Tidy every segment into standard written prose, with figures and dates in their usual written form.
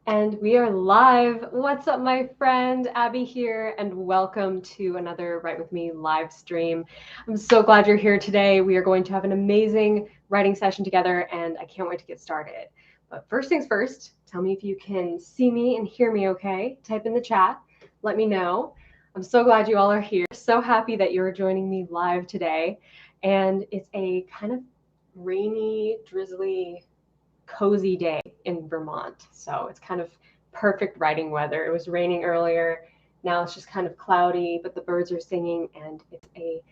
And we are live. What's up, my friend? Abby here, and welcome to another Write With Me live stream. I'm so glad you're here today. We are going to have an amazing writing session together, and I can't wait to get started. But first things first, tell me if you can see me and hear me okay. Type in the chat. Let me know. I'm so glad you all are here. So happy that you're joining me live today. And it's a kind of rainy, drizzly, cozy day in Vermont. So it's kind of perfect writing weather. It was raining earlier. Now it's just kind of cloudy, but the birds are singing and it's a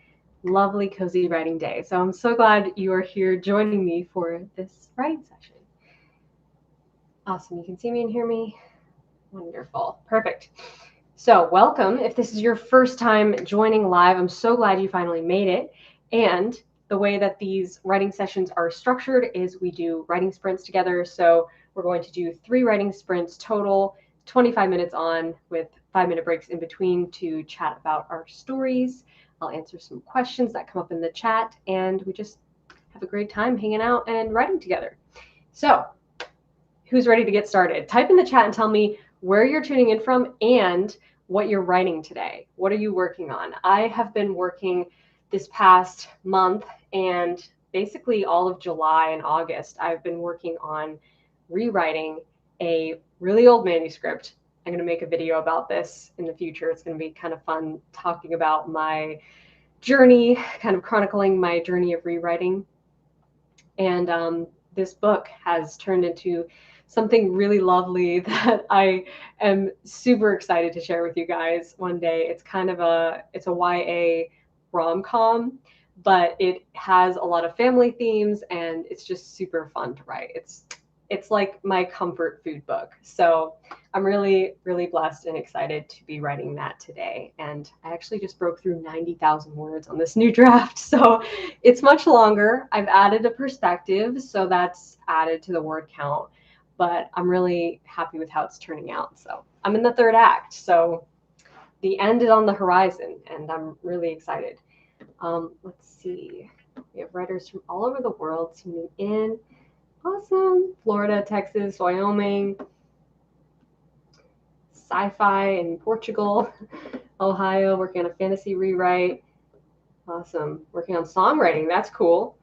lovely, cozy writing day. So I'm so glad you are here joining me for this writing session. Awesome. You can see me and hear me. Wonderful. Perfect. So welcome. If this is your first time joining live, I'm so glad you finally made it. And the way that these writing sessions are structured is we do writing sprints together. So we're going to do 3 writing sprints total, 25 minutes on with 5-minute breaks in between to chat about our stories. I'll answer some questions that come up in the chat, and we just have a great time hanging out and writing together. So who's ready to get started? Type in the chat and tell me where you're tuning in from and what you're writing today. What are you working on? I have been working this past month and basically all of July and August. I've been working on rewriting a really old manuscript. I'm going to make a video about this in the future. It's going to be kind of fun talking about my journey, kind of chronicling my journey of rewriting. And this book has turned into something really lovely that I am super excited to share with you guys one day. It's kind of it's a YA rom-com, but it has a lot of family themes and it's just super fun to write. It's like my comfort food book. So I'm really, really blessed and excited to be writing that today. And I actually just broke through 90,000 words on this new draft. So it's much longer. I've added a perspective, so that's added to the word count. But I'm really happy with how it's turning out. So I'm in the 3rd act. So the end is on the horizon, and I'm really excited. Let's see. We have writers from all over the world tuning in. Awesome. Florida, Texas, Wyoming, sci-fi in Portugal, Ohio, working on a fantasy rewrite. Awesome. Working on songwriting. That's cool.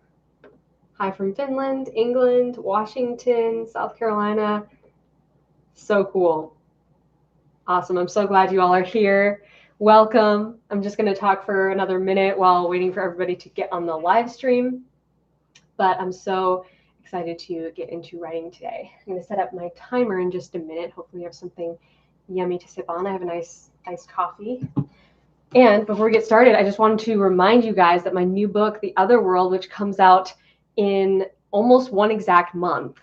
Hi from Finland, England, Washington, South Carolina. So cool. Awesome. I'm so glad you all are here. Welcome. I'm just going to talk for another minute while waiting for everybody to get on the live stream. But I'm so excited to get into writing today. I'm going to set up my timer in just a minute. Hopefully you have something yummy to sip on. I have a nice iced coffee. And before we get started, I just wanted to remind you guys that my new book, The Otherworld, which comes out in almost 1 exact month,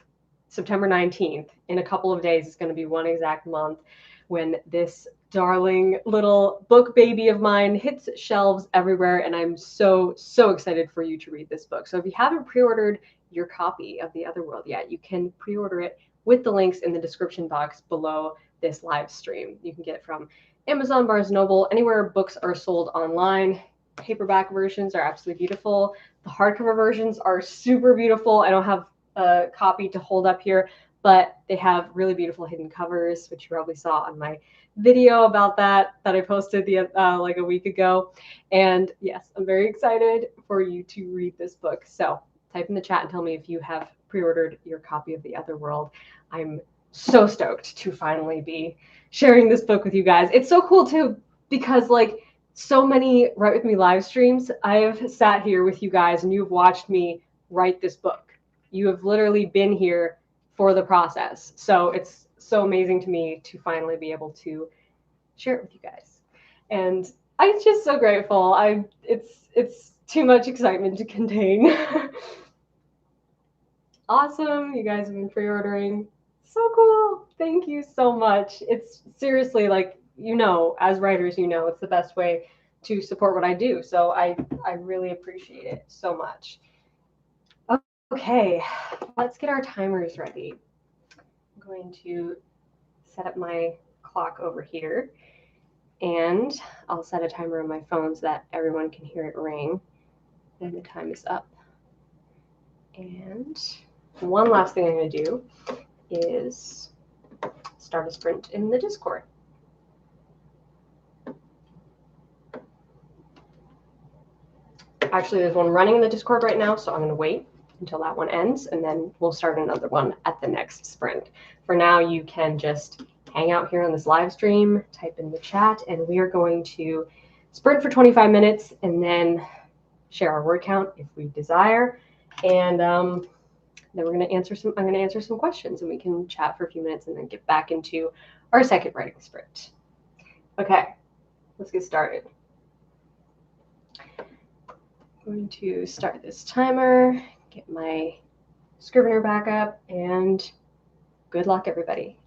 September 19th, in a couple of days, it's going to be 1 exact month when this darling little book baby of mine hits shelves everywhere. And I'm so, so excited for you to read this book. So if you haven't pre-ordered your copy of The Otherworld yet, you can pre-order it with the links in the description box below this live stream. You can get it from Amazon, Barnes & Noble, anywhere books are sold online. Paperback versions are absolutely beautiful. The hardcover versions are super beautiful. I don't have a copy to hold up here, but they have really beautiful hidden covers, which you probably saw on my video about that I posted like a week ago. And yes, I'm very excited for you to read this book. So type in the chat and tell me if you have pre-ordered your copy of The Otherworld. I'm so stoked to finally be sharing this book with you guys. It's so cool too, because like so many Write With Me live streams, I have sat here with you guys and you've watched me write this book. You have literally been here for the process. So it's so amazing to me to finally be able to share it with you guys. And I'm just so grateful. It's too much excitement to contain. Awesome. You guys have been pre-ordering. So cool. Thank you so much. It's seriously, like, as writers, it's the best way to support what I do. So I really appreciate it so much. Okay, let's get our timers ready. I'm going to set up my clock over here, and I'll set a timer on my phone so that everyone can hear it ring. And the time is up. And one last thing I'm going to do is start a sprint in the Discord. Actually, there's one running in the Discord right now, so I'm going to wait until that one ends, and then we'll start another one at the next sprint. For now, you can just hang out here on this live stream, type in the chat, and we are going to sprint for 25 minutes and then share our word count if we desire. And then we're going to answer some, I'm going to answer some questions, and we can chat for a few minutes and then get back into our second writing sprint. Okay, let's get started. I'm going to start this timer, get my Scrivener back up, and good luck, everybody.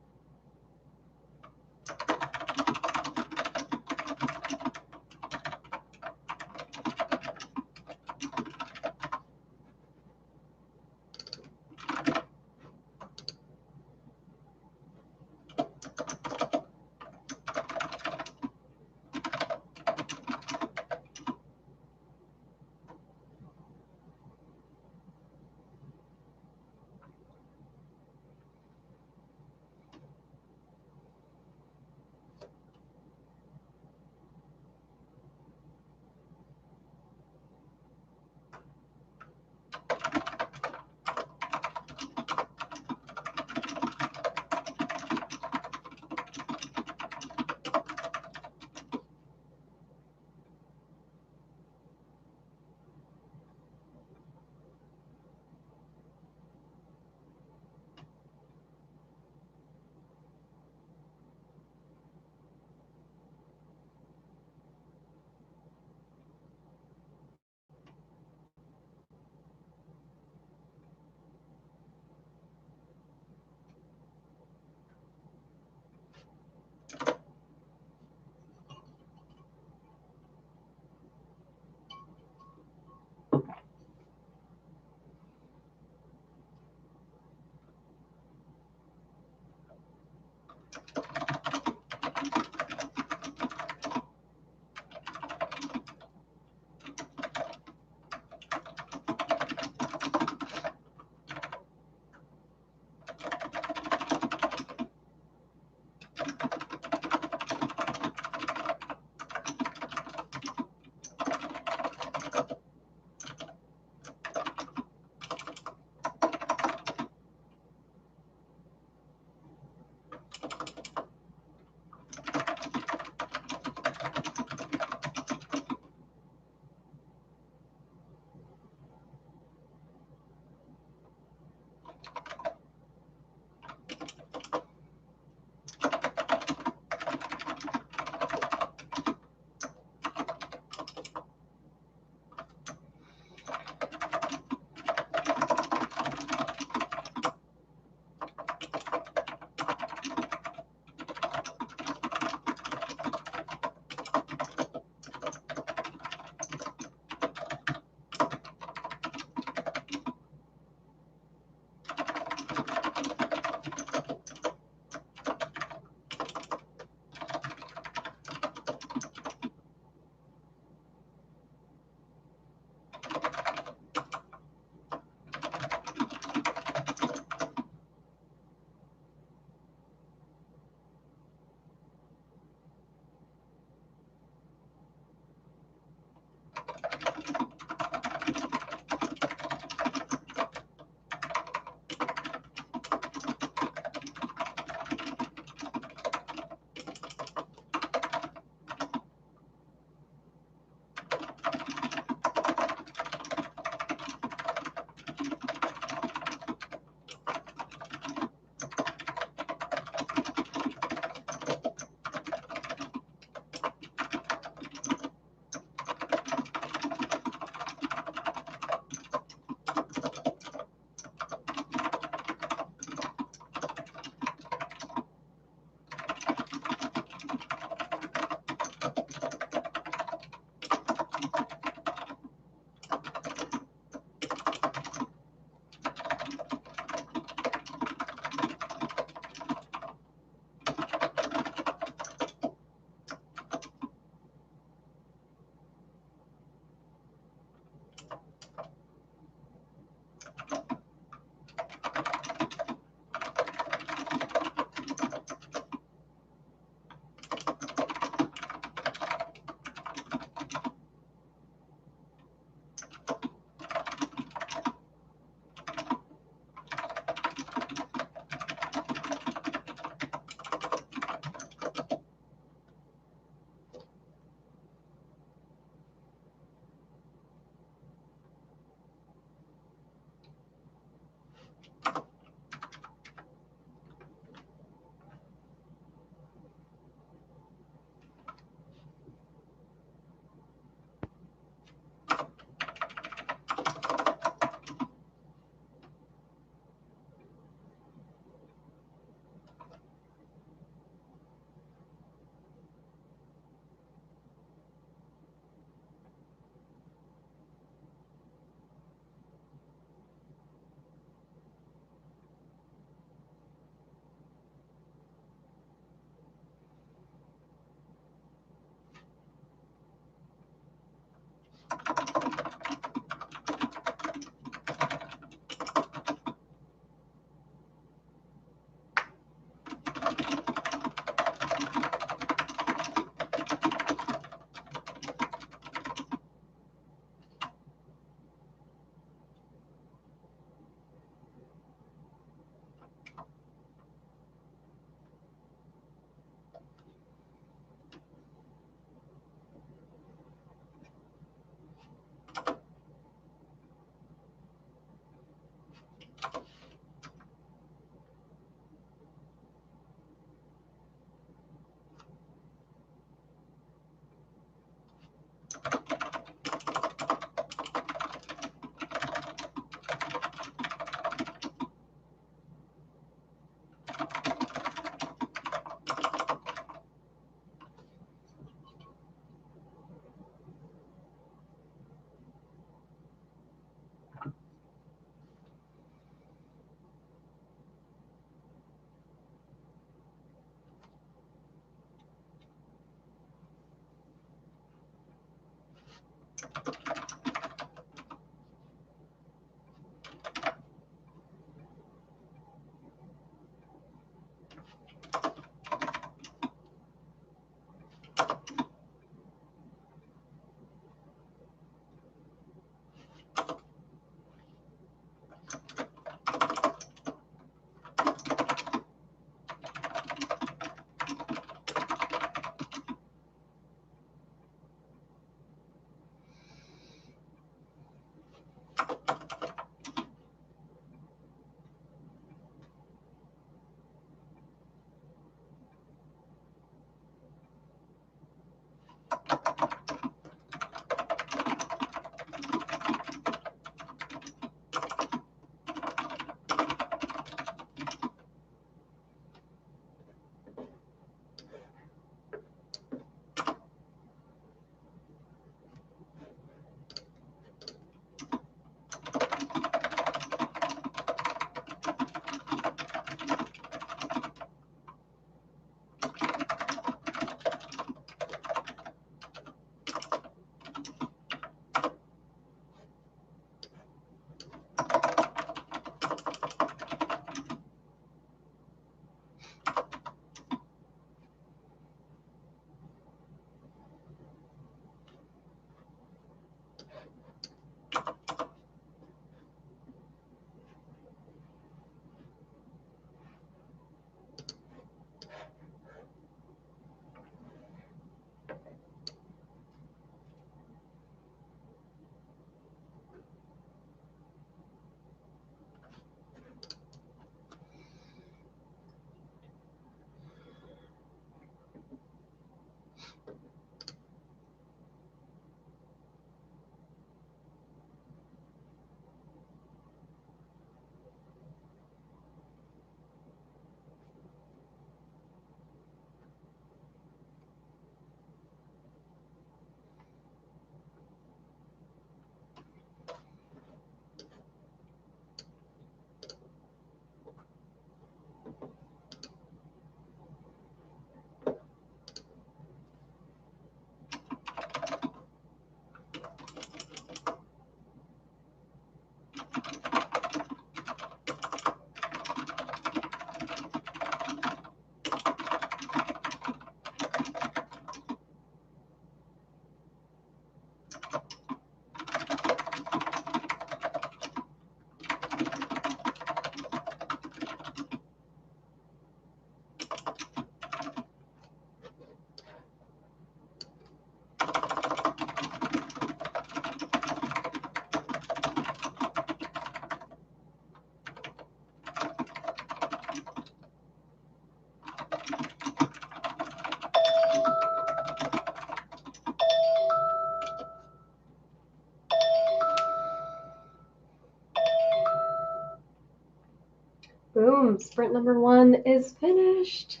Boom, sprint number 1 is finished.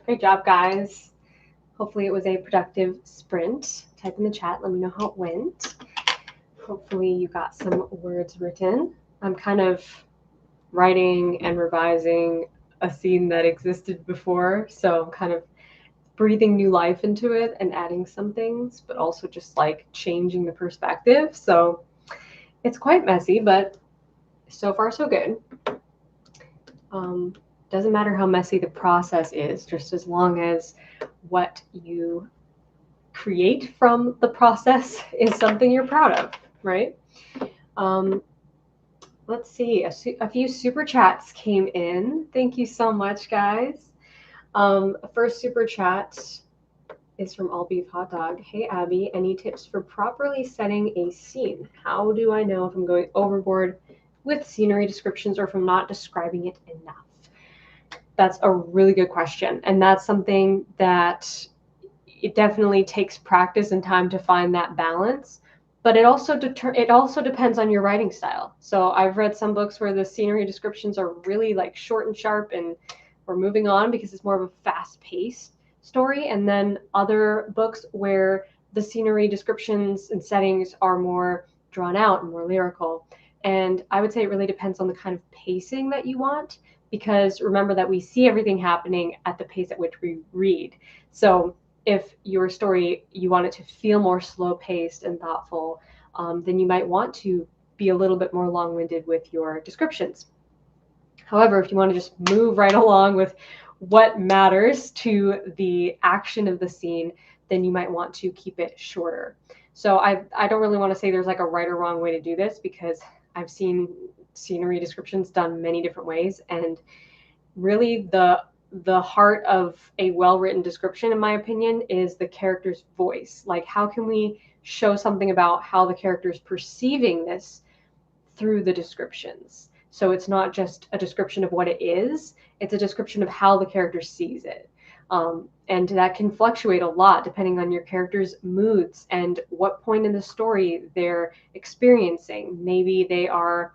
Great job, guys. Hopefully it was a productive sprint. Type in the chat, let me know how it went. Hopefully you got some words written. I'm kind of writing and revising a scene that existed before, so I'm kind of breathing new life into it and adding some things, but also just like changing the perspective. So it's quite messy, but so far so good. Doesn't matter how messy the process is, just as long as what you create from the process is something you're proud of, right? Let's see, a few super chats came in. Thank you so much, guys. First super chat is from All Beef Hot Dog. Hey, Abby, any tips for properly setting a scene? How do I know if I'm going overboard with scenery descriptions or if I'm not describing it enough? That's a really good question. And that's something that it definitely takes practice and time to find that balance. But it also depends on your writing style. So I've read some books where the scenery descriptions are really like short and sharp, and we're moving on because it's more of a fast-paced story. And then other books where the scenery descriptions and settings are more drawn out and more lyrical. And I would say it really depends on the kind of pacing that you want, because remember that we see everything happening at the pace at which we read. So if your story, you want it to feel more slow paced and thoughtful, then you might want to be a little bit more long-winded with your descriptions. However, if you want to just move right along with what matters to the action of the scene, then you might want to keep it shorter. So I don't really want to say there's like a right or wrong way to do this, because I've seen scenery descriptions done many different ways, and really the heart of a well-written description, in my opinion, is the character's voice. Like, how can we show something about how the character is perceiving this through the descriptions? So it's not just a description of what it is, it's a description of how the character sees it. And that can fluctuate a lot depending on your character's moods and what point in the story they're experiencing. Maybe they are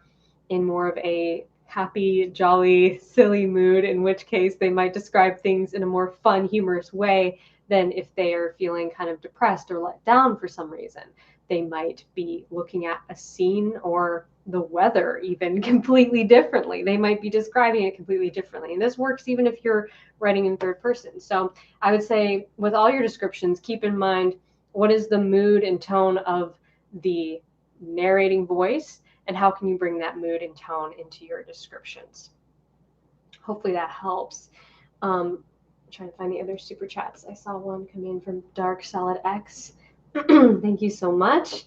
in more of a happy, jolly, silly mood, in which case they might describe things in a more fun, humorous way than if they are feeling kind of depressed or let down for some reason. They might be looking at a scene or the weather even completely differently. They might be describing it completely differently. And this works even if you're writing in third person. So I would say with all your descriptions, keep in mind what is the mood and tone of the narrating voice, and how can you bring that mood and tone into your descriptions. Hopefully that helps. I'm trying to find the other super chats. I saw one come in from Dark Solid X. Thank you so much.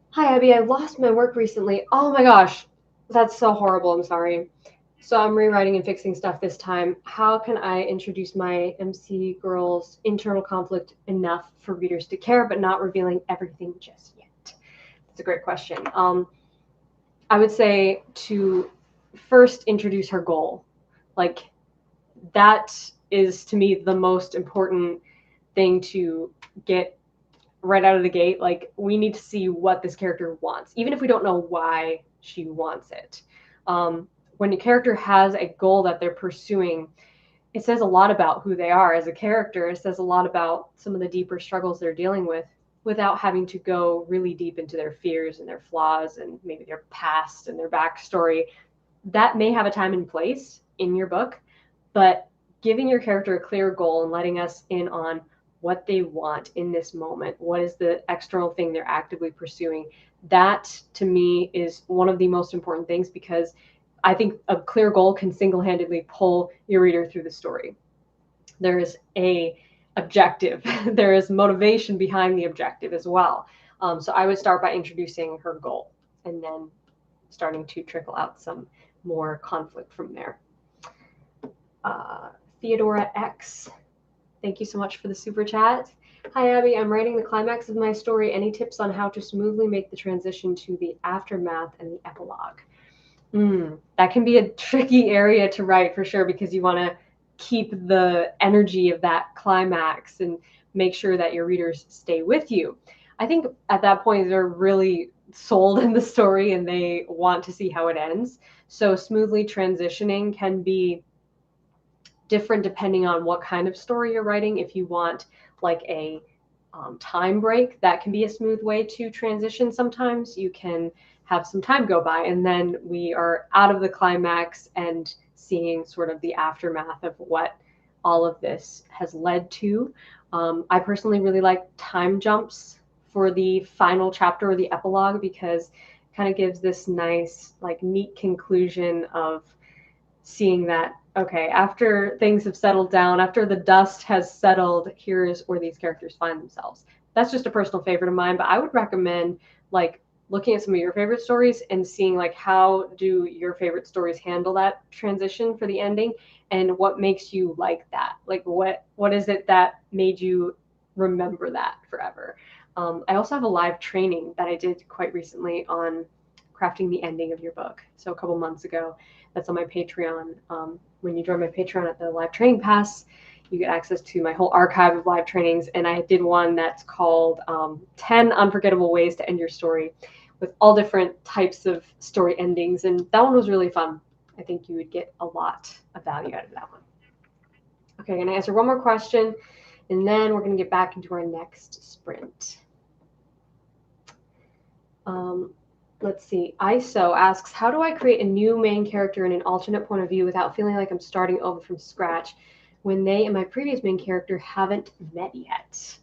Hi, Abby. I lost my work recently. Oh my gosh, that's so horrible. I'm sorry. So I'm rewriting and fixing stuff this time. How can I introduce my MC girl's internal conflict enough for readers to care, but not revealing everything just yet? That's a great question. I would say to first introduce her goal. Like, that is, to me, the most important thing to get right out of the gate. Like, we need to see what this character wants, even if we don't know why she wants it. When a character has a goal that they're pursuing, it says a lot about who they are as a character. It says a lot about some of the deeper struggles they're dealing with, without having to go really deep into their fears and their flaws and maybe their past and their backstory. That may have a time and place in your book, but giving your character a clear goal and letting us in on what they want in this moment, what is the external thing they're actively pursuing, that to me is one of the most important things, because I think a clear goal can single-handedly pull your reader through the story. There is a objective. There is motivation behind the objective as well. So I would start by introducing her goal and then starting to trickle out some more conflict from there. Theodora X, thank you so much for the super chat. Hi, Abby. I'm writing the climax of my story. Any tips on how to smoothly make the transition to the aftermath and the epilogue? That can be a tricky area to write for sure, because you want to keep the energy of that climax and make sure that your readers stay with you. I think at that point they're really sold in the story and they want to see how it ends. So smoothly transitioning can be different depending on what kind of story you're writing. If you want like a time break, that can be a smooth way to transition. Sometimes you can have some time go by and then we are out of the climax and seeing sort of the aftermath of what all of this has led to. I personally really like time jumps for the final chapter or the epilogue, because it kind of gives this nice, like, neat conclusion of seeing that, okay, after things have settled down, after the dust has settled, here's where these characters find themselves. That's just a personal favorite of mine, but I would recommend like looking at some of your favorite stories and seeing like how do your favorite stories handle that transition for the ending, and what makes you like that. Like what is it that made you remember that forever? I also have a live training that I did quite recently on crafting the ending of your book. So a couple months ago, that's on my Patreon. When you join my Patreon at the live training pass, you get access to my whole archive of live trainings. And I did one that's called 10 Unforgettable Ways to End Your Story, with all different types of story endings. And that one was really fun. I think you would get a lot of value out of that one. Okay, I'm going to answer one more question, and then we're going to get back into our next sprint. Let's see. ISO asks, how do I create a new main character in an alternate point of view without feeling like I'm starting over from scratch when they and my previous main character haven't met yet?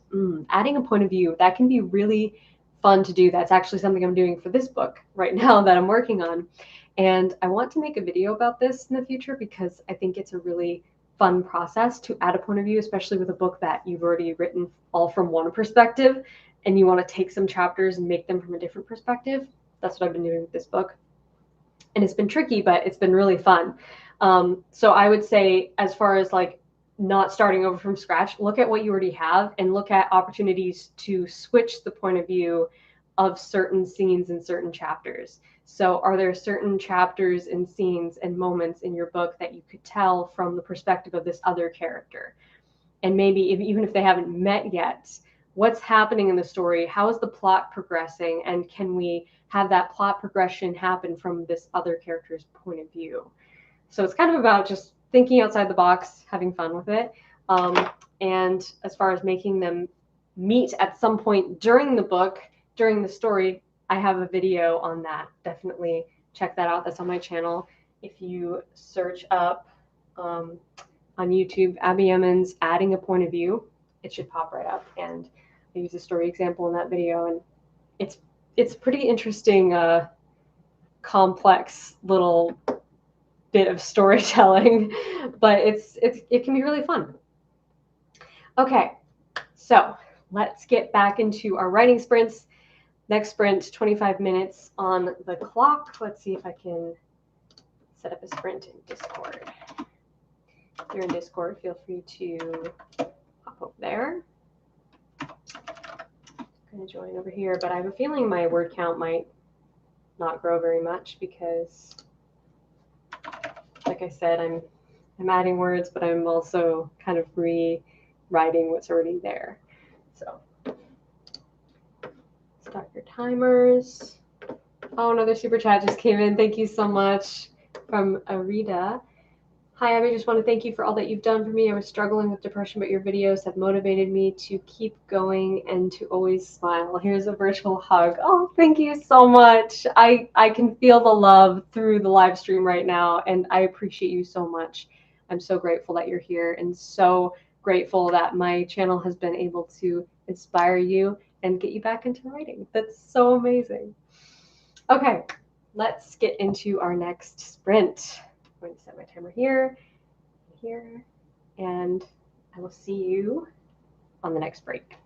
Adding a point of view, that can be really fun to do. That's actually something I'm doing for this book right now that I'm working on. And I want to make a video about this in the future because I think it's a really fun process to add a point of view, especially with a book that you've already written all from one perspective and you want to take some chapters and make them from a different perspective. That's what I've been doing with this book. And it's been tricky, but it's been really fun. So I would say, as far as like not starting over from scratch, look at what you already have and look at opportunities to switch the point of view of certain scenes in certain chapters. So are there certain chapters and scenes and moments in your book that you could tell from the perspective of this other character? And maybe even if they haven't met yet, what's happening in the story? How is the plot progressing? And can we have that plot progression happen from this other character's point of view? So it's kind of about just thinking outside the box, having fun with it. And as far as making them meet at some point during the book, during the story, I have a video on that. Definitely check that out. That's on my channel. If you search up on YouTube, Abby Emmons, adding a point of view, it should pop right up. And I use a story example in that video, and it's pretty interesting, complex little bit of storytelling, but it can be really fun. Okay, so let's get back into our writing sprints. Next sprint, 25 minutes on the clock. Let's see if I can set up a sprint in Discord. If you're in Discord, feel free to hop over there. I'm going to join over here, but I have a feeling my word count might not grow very much because, like I said, I'm adding words, but I'm also kind of rewriting what's already there. So start your timers. Oh, another super chat just came in. Thank you so much from Arita. Hi, Abby. Just want to thank you for all that you've done for me. I was struggling with depression, but your videos have motivated me to keep going and to always smile. Here's a virtual hug. Oh, thank you so much. I can feel the love through the live stream right now, and I appreciate you so much. I'm so grateful that you're here and so grateful that my channel has been able to inspire you and get you back into writing. That's so amazing. Okay, let's get into our next sprint. I'm going to set my timer here, and I will see you on the next break.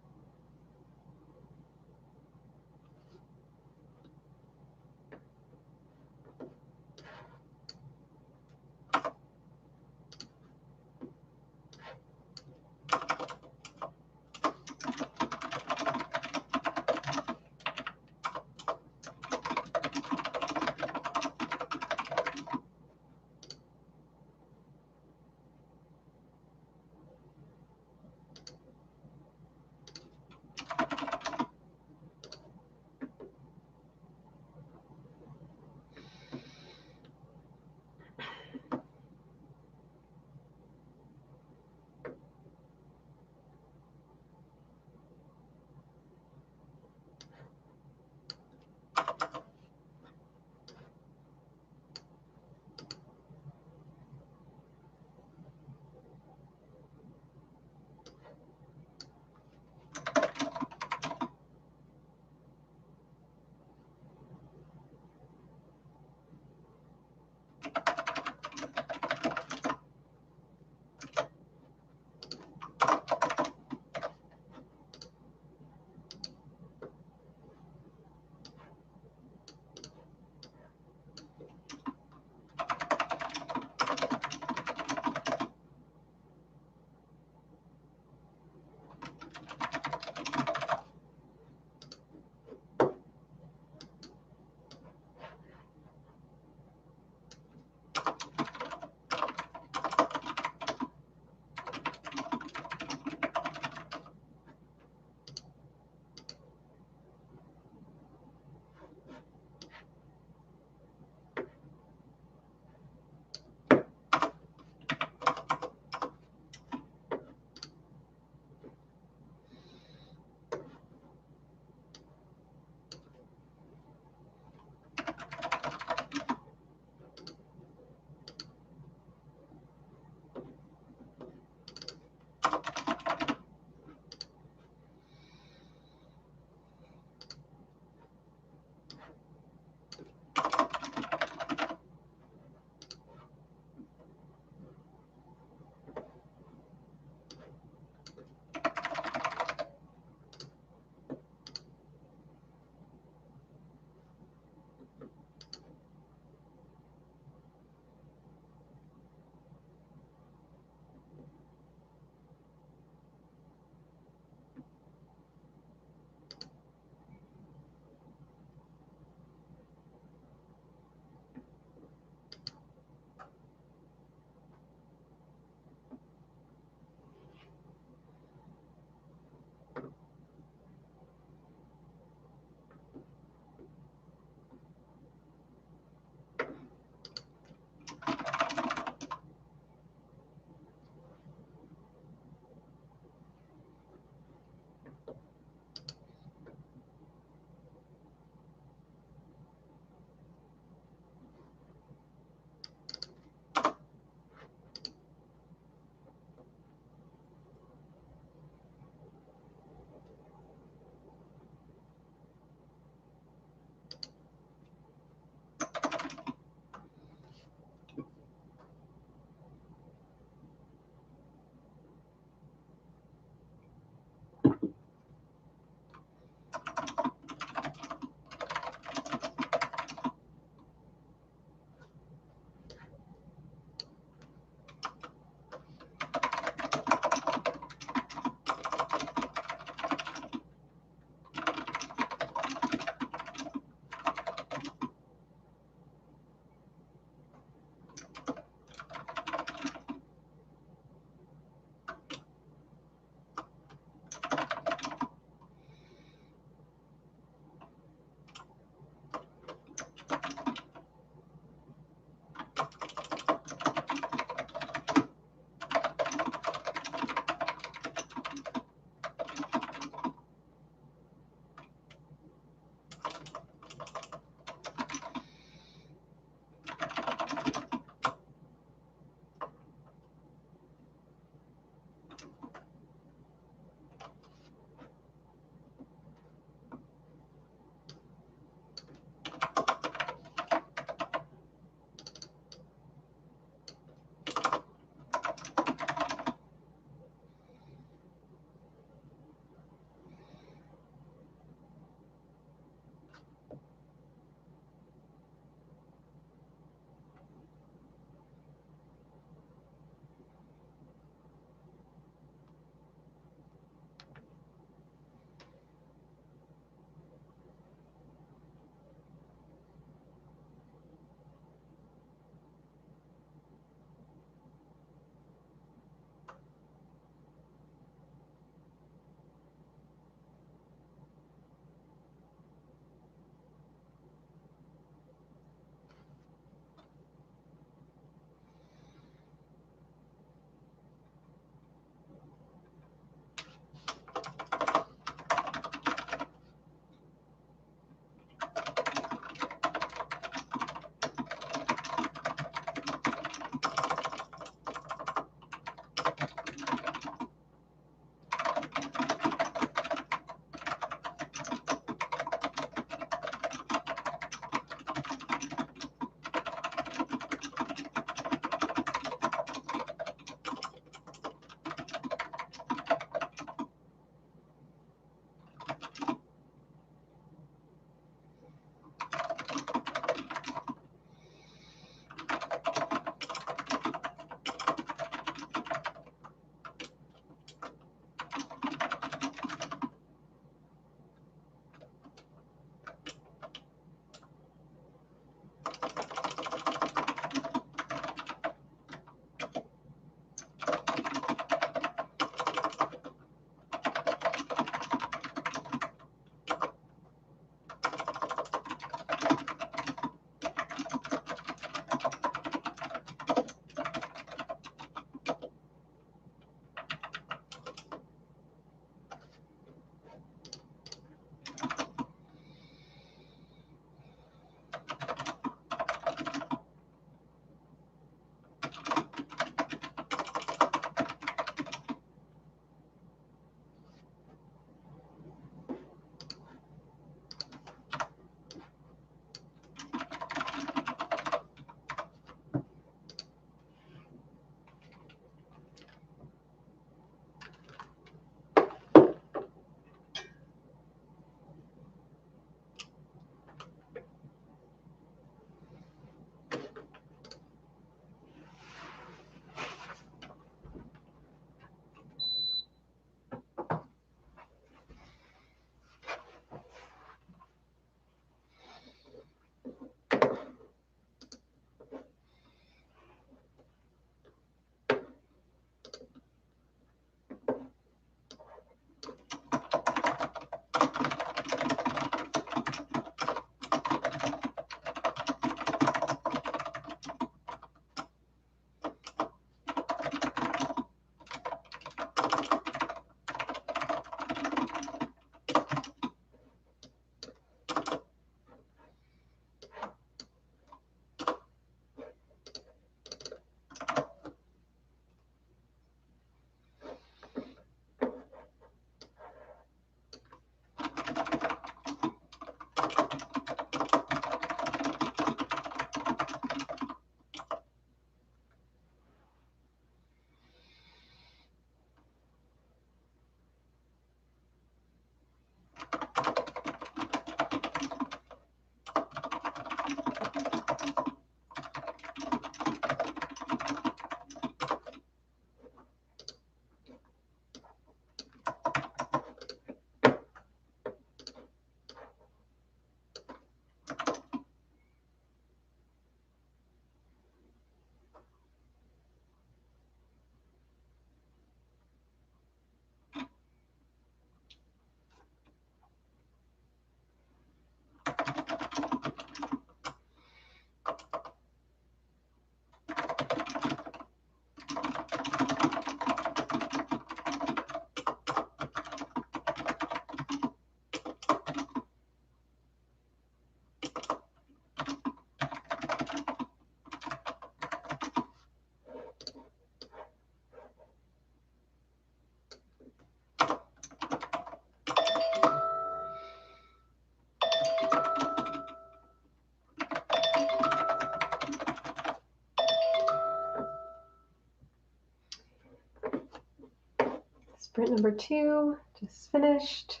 Sprint number 2 just finished.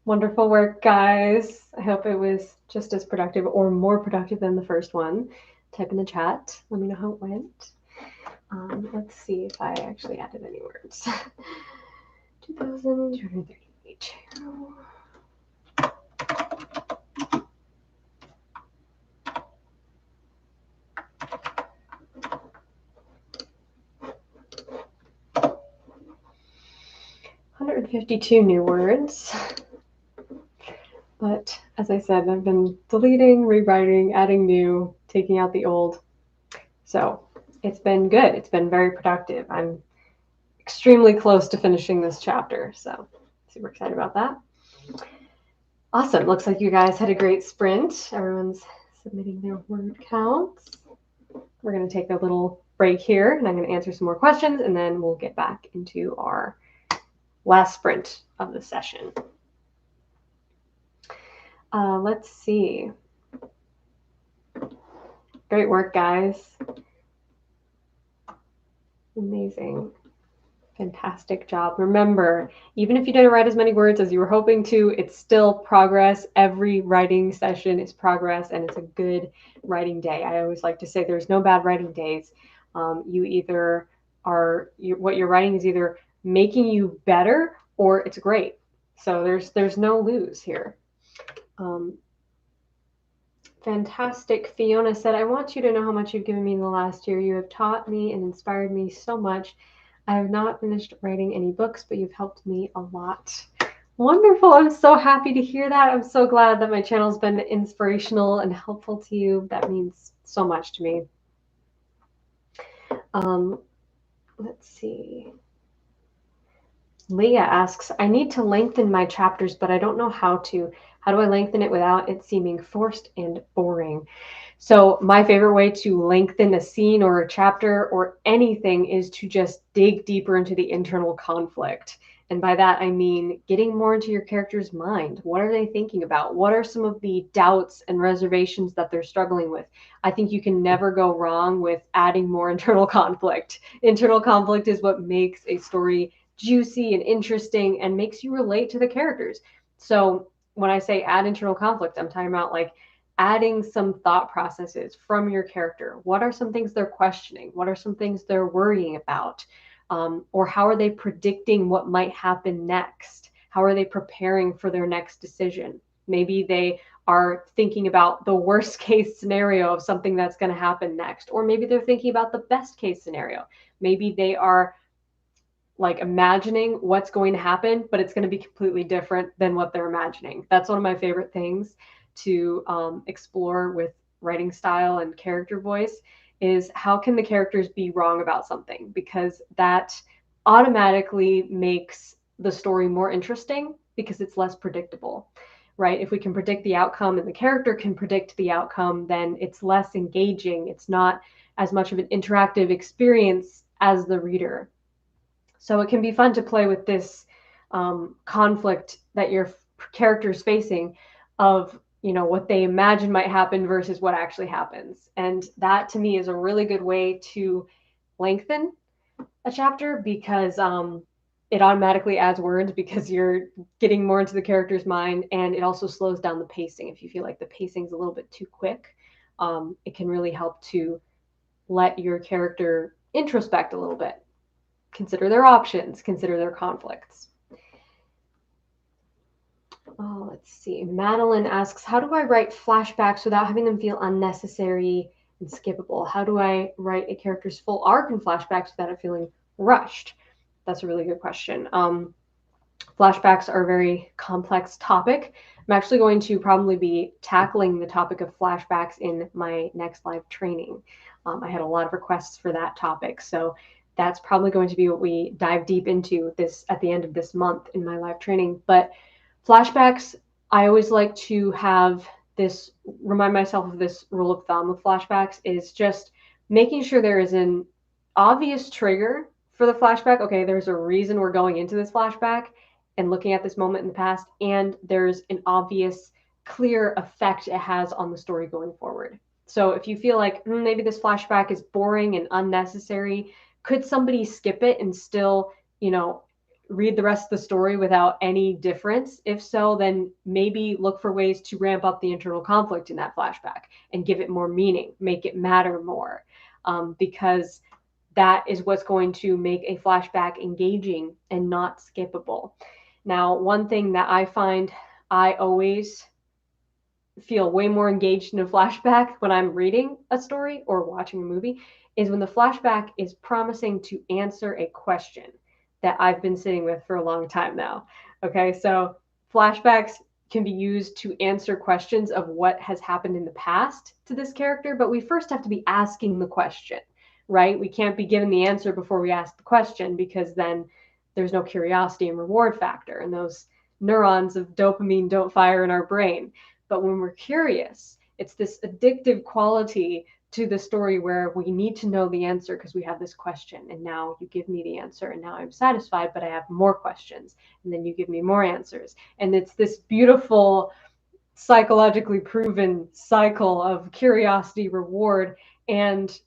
Wonderful work, guys. I hope it was just as productive or more productive than the first one. Type in the chat. Let me know how it went. Let's see if I actually added any words. 2,232. $152 new words. But as I said, I've been deleting, rewriting, adding new, taking out the old. So it's been good. It's been very productive. I'm extremely close to finishing this chapter. So super excited about that. Awesome. Looks like you guys had a great sprint. Everyone's submitting their word counts. We're going to take a little break here, and I'm going to answer some more questions, and then we'll get back into our last sprint of the session. Let's see. Great work, guys. Amazing. Fantastic job. Remember, even if you didn't write as many words as you were hoping to, it's still progress. Every writing session is progress, and it's a good writing day. I always like to say there's no bad writing days. What you're writing is either making you better or it's great. So there's no lose here. Fantastic. Fiona said, I want you to know how much you've given me in the last year. You have taught me and inspired me so much. I have not finished writing any books, but you've helped me a lot. Wonderful. I'm so happy to hear that. I'm so glad that my channel's been inspirational and helpful to you. That means so much to me. Let's see. Leah asks, I need to lengthen my chapters, but I don't know how to. How do I lengthen it without it seeming forced and boring? So my favorite way to lengthen a scene or a chapter or anything is to just dig deeper into the internal conflict. And by that, I mean getting more into your character's mind. What are they thinking about? What are some of the doubts and reservations that they're struggling with? I think you can never go wrong with adding more internal conflict. Internal conflict is what makes a story juicy and interesting and makes you relate to the characters. So when I say add internal conflict, I'm talking about like adding some thought processes from your character. What are some things they're questioning? What are some things they're worrying about? Or how are they predicting what might happen next? How are they preparing for their next decision? Maybe they are thinking about the worst case scenario of something that's going to happen next. Or maybe they're thinking about the best case scenario. Maybe they are like imagining what's going to happen, but it's going to be completely different than what they're imagining. That's one of my favorite things to explore with writing style and character voice is how can the characters be wrong about something? Because that automatically makes the story more interesting because it's less predictable, right? If we can predict the outcome and the character can predict the outcome, then it's less engaging. It's not as much of an interactive experience as the reader. So it can be fun to play with this conflict that your character's facing of, you know, what they imagine might happen versus what actually happens. And that to me is a really good way to lengthen a chapter because it automatically adds words because you're getting more into the character's mind, and it also slows down the pacing. If you feel like the pacing is a little bit too quick, it can really help to let your character introspect a little bit. Consider their options, consider their conflicts. Oh, let's see. Madeline asks, how do I write flashbacks without having them feel unnecessary and skippable? How do I write a character's full arc in flashbacks without it feeling rushed? That's a really good question. Flashbacks are a very complex topic. I'm actually going to probably be tackling the topic of flashbacks in my next live training. I had a lot of requests for that topic, so that's probably going to be what we dive deep into this at the end of this month in my live training. But flashbacks, I always like to have this, remind myself of this rule of thumb with flashbacks is just making sure there is an obvious trigger for the flashback. Okay, there's a reason we're going into this flashback and looking at this moment in the past, and there's an obvious, clear effect it has on the story going forward. So if you feel like maybe this flashback is boring and unnecessary, could somebody skip it and still, you know, read the rest of the story without any difference? If so, then maybe look for ways to ramp up the internal conflict in that flashback and give it more meaning, make it matter more, because that is what's going to make a flashback engaging and not skippable. Now, one thing that I find I always feel way more engaged in a flashback when I'm reading a story or watching a movie is when the flashback is promising to answer a question that I've been sitting with for a long time now. Okay, so flashbacks can be used to answer questions of what has happened in the past to this character, but we first have to be asking the question, right? We can't be given the answer before we ask the question, because then there's no curiosity and reward factor, and those neurons of dopamine don't fire in our brain. But when we're curious, it's this addictive quality to the story where we need to know the answer because we have this question, and now you give me the answer, and now I'm satisfied, but I have more questions, and then you give me more answers. And it's this beautiful, psychologically proven cycle of curiosity, reward, and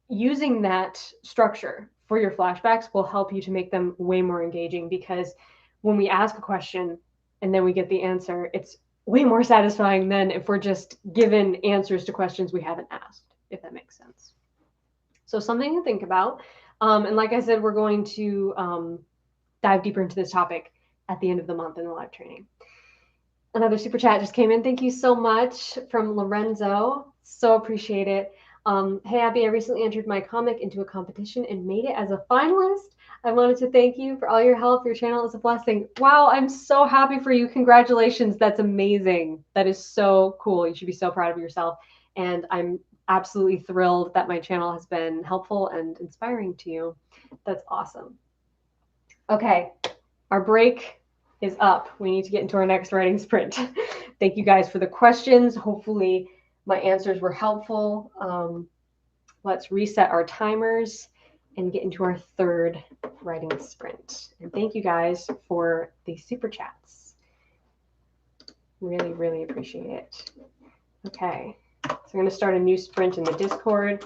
using that structure for your flashbacks will help you to make them way more engaging, because when we ask a question and then we get the answer, it's way more satisfying than if we're just given answers to questions we haven't asked, if that makes sense. So something to think about. And like I said, we're going to dive deeper into this topic at the end of the month in the live training. Another super chat just came in. Thank you so much from Lorenzo. So appreciate it. Hey, Abby, I recently entered my comic into a competition and made it as a finalist. I wanted to thank you for all your help. Your channel is a blessing. Wow, I'm so happy for you. Congratulations. That's amazing. That is so cool. You should be so proud of yourself. And I'm absolutely thrilled that my channel has been helpful and inspiring to you. That's awesome. Okay, our break is up. We need to get into our next writing sprint. Thank you guys for the questions. Hopefully my answers were helpful. Let's reset our timers and get into our third writing sprint. And thank you guys for the super chats. Really, really appreciate it. Okay, so I'm going to start a new sprint in the Discord.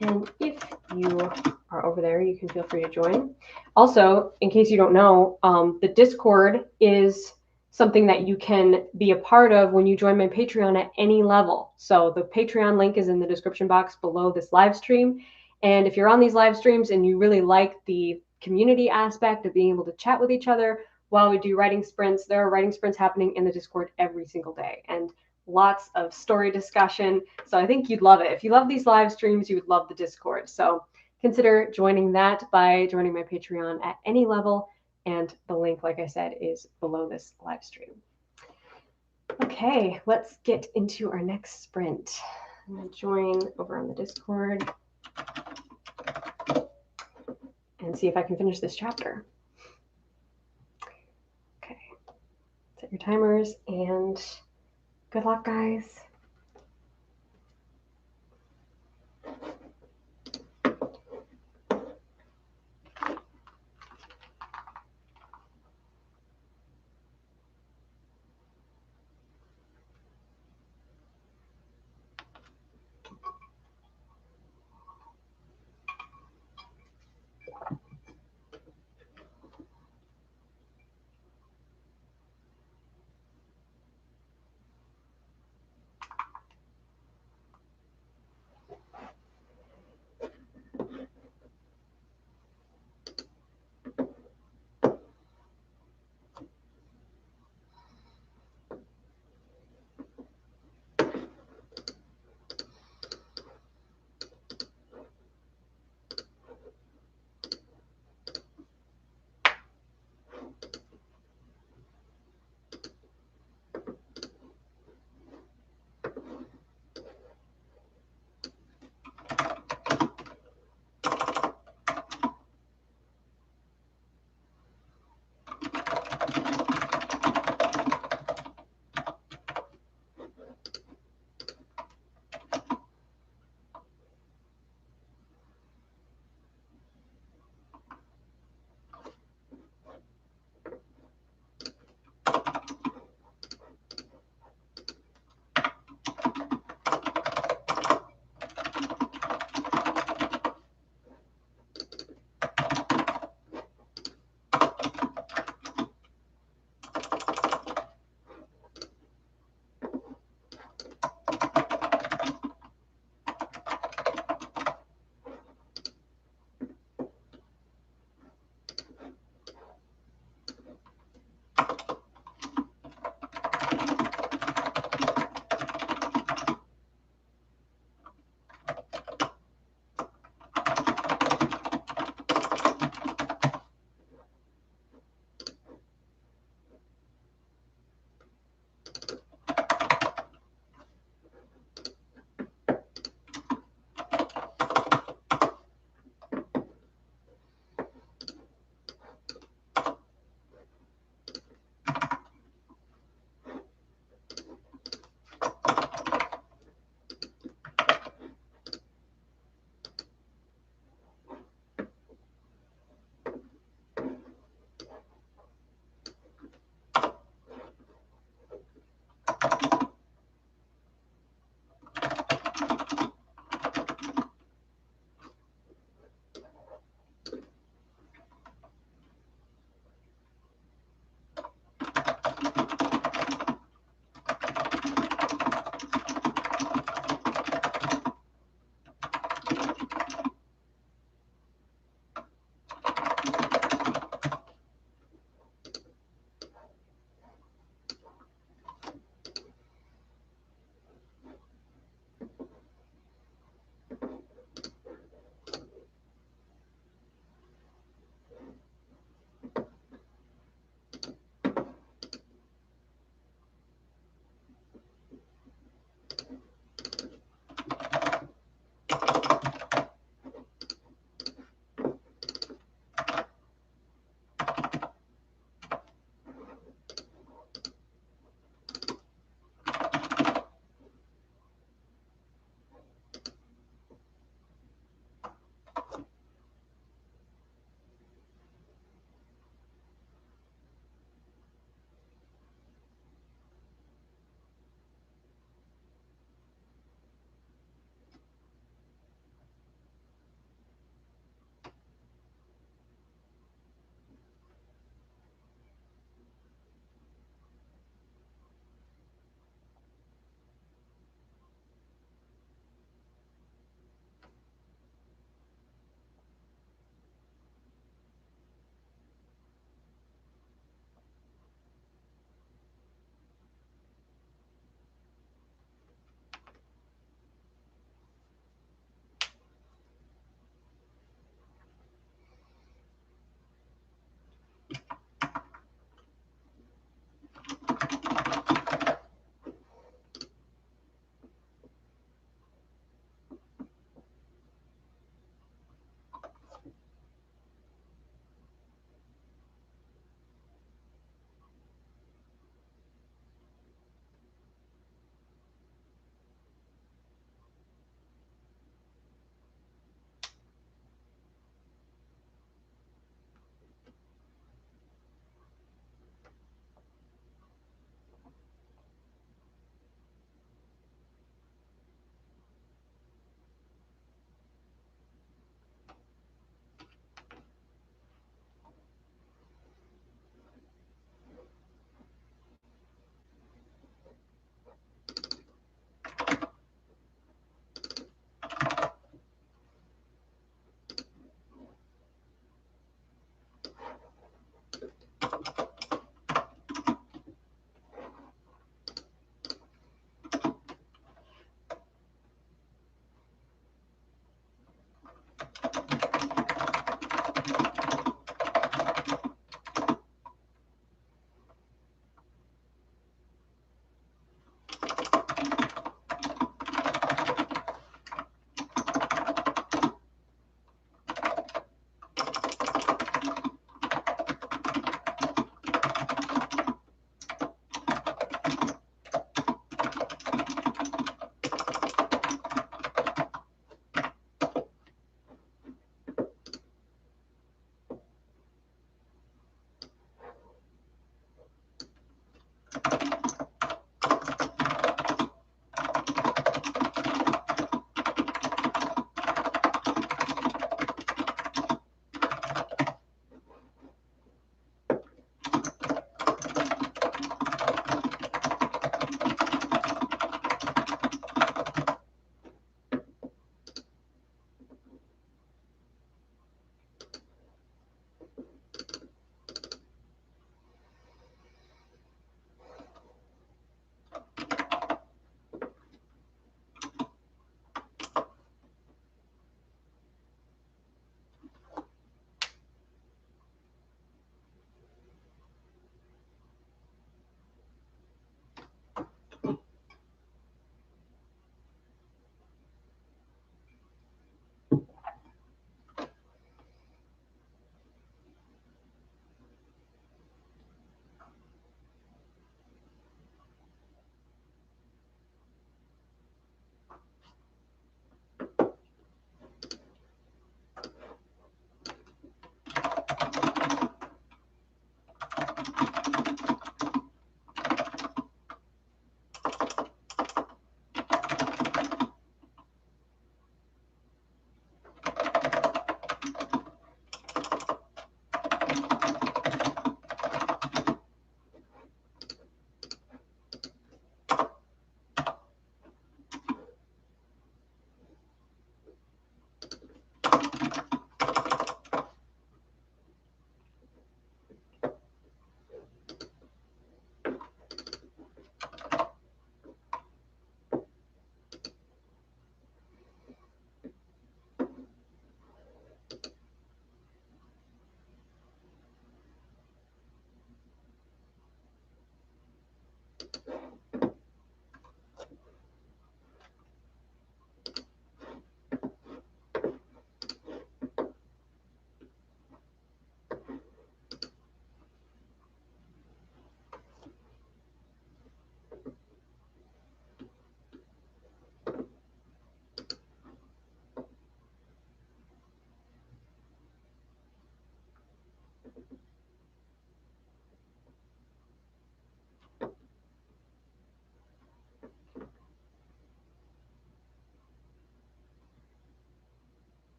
And if you are over there, you can feel free to join. Also, in case you don't know, the Discord is something that you can be a part of when you join my Patreon at any level. So the Patreon link is in the description box below this live stream. And if you're on these live streams and you really like the community aspect of being able to chat with each other while we do writing sprints, there are writing sprints happening in the Discord every single day, and lots of story discussion. So I think you'd love it. If you love these live streams, you would love the Discord. So consider joining that by joining my Patreon at any level. And the link, like I said, is below this live stream. Okay, let's get into our next sprint. I'm going to join over on the Discord and see if I can finish this chapter. Okay, set your timers and good luck, guys.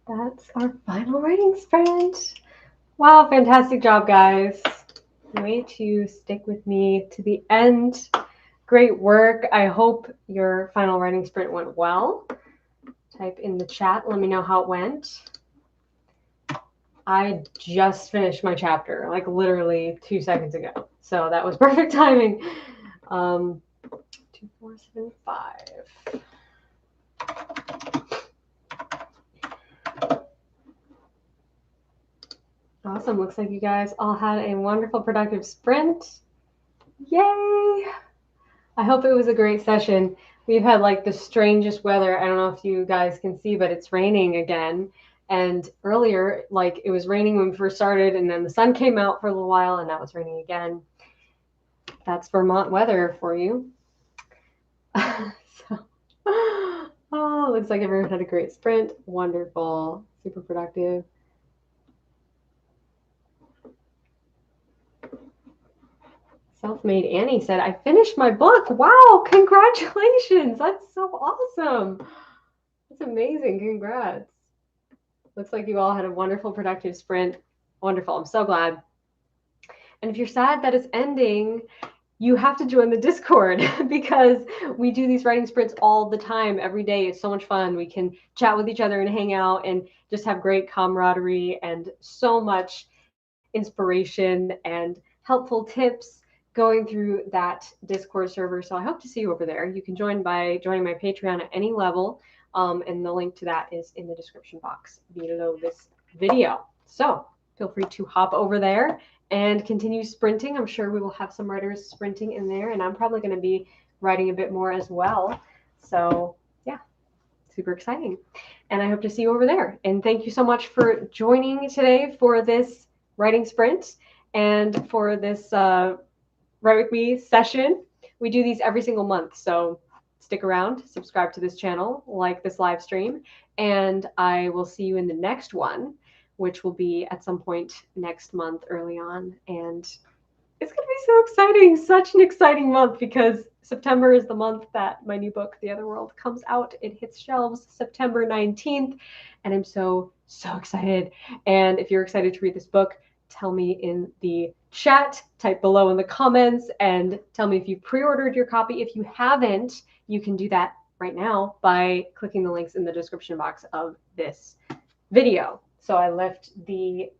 That's our final writing sprint. Wow, fantastic job, guys. Way to stick with me to the end. Great work. I hope your final writing sprint went well. Type in the chat. Let me know how it went. I just finished my chapter, like literally 2 seconds ago. So that was perfect timing. 2475. Awesome. Looks like you guys all had a wonderful, productive sprint. Yay! I hope it was a great session. We've had like the strangest weather. I don't know if you guys can see, but it's raining again. And earlier, like it was raining when we first started, and then the sun came out for a little while, and now it's raining again. That's Vermont weather for you. So, oh, looks like everyone had a great sprint. Wonderful. Super productive. Self-Made Annie said, I finished my book. Wow, congratulations. That's so awesome. That's amazing. Congrats. Looks like you all had a wonderful, productive sprint. Wonderful. I'm so glad. And if you're sad that it's ending, you have to join the Discord because we do these writing sprints all the time, every day. It's so much fun. We can chat with each other and hang out and just have great camaraderie and so much inspiration and helpful tips going through that Discord server. So I hope to see you over there. You can join by joining my Patreon at any level. And the link to that is in the description box below this video. So feel free to hop over there and continue sprinting. I'm sure we will have some writers sprinting in there, and I'm probably going to be writing a bit more as well. So yeah, super exciting. And I hope to see you over there. And thank you so much for joining today for this writing sprint and for this Write With Me session. We do these every single month, so stick around, subscribe to this channel, like this live stream, and I will see you in the next one, which will be at some point next month early on. And it's going to be so exciting, such an exciting month, because September is the month that my new book, The Otherworld, comes out. It hits shelves September 19th, and I'm so excited. And if you're excited to read this book, tell me in the chat, type below in the comments, and tell me if you pre-ordered your copy. If you haven't, you can do that right now by clicking the links in the description box of this video. So I left the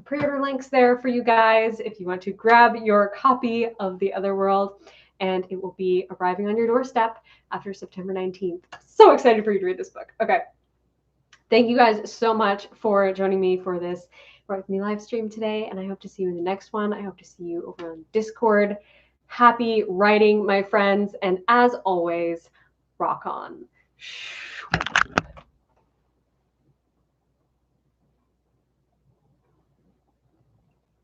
pre-order links there for you guys if you want to grab your copy of The Otherworld, and it will be arriving on your doorstep after September 19th. So excited for you to read this book. Okay. Thank you guys so much for joining me for this Write With Me live stream today, and I hope to see you in the next one. I hope to see you over on Discord. Happy writing, my friends, and as always, rock on.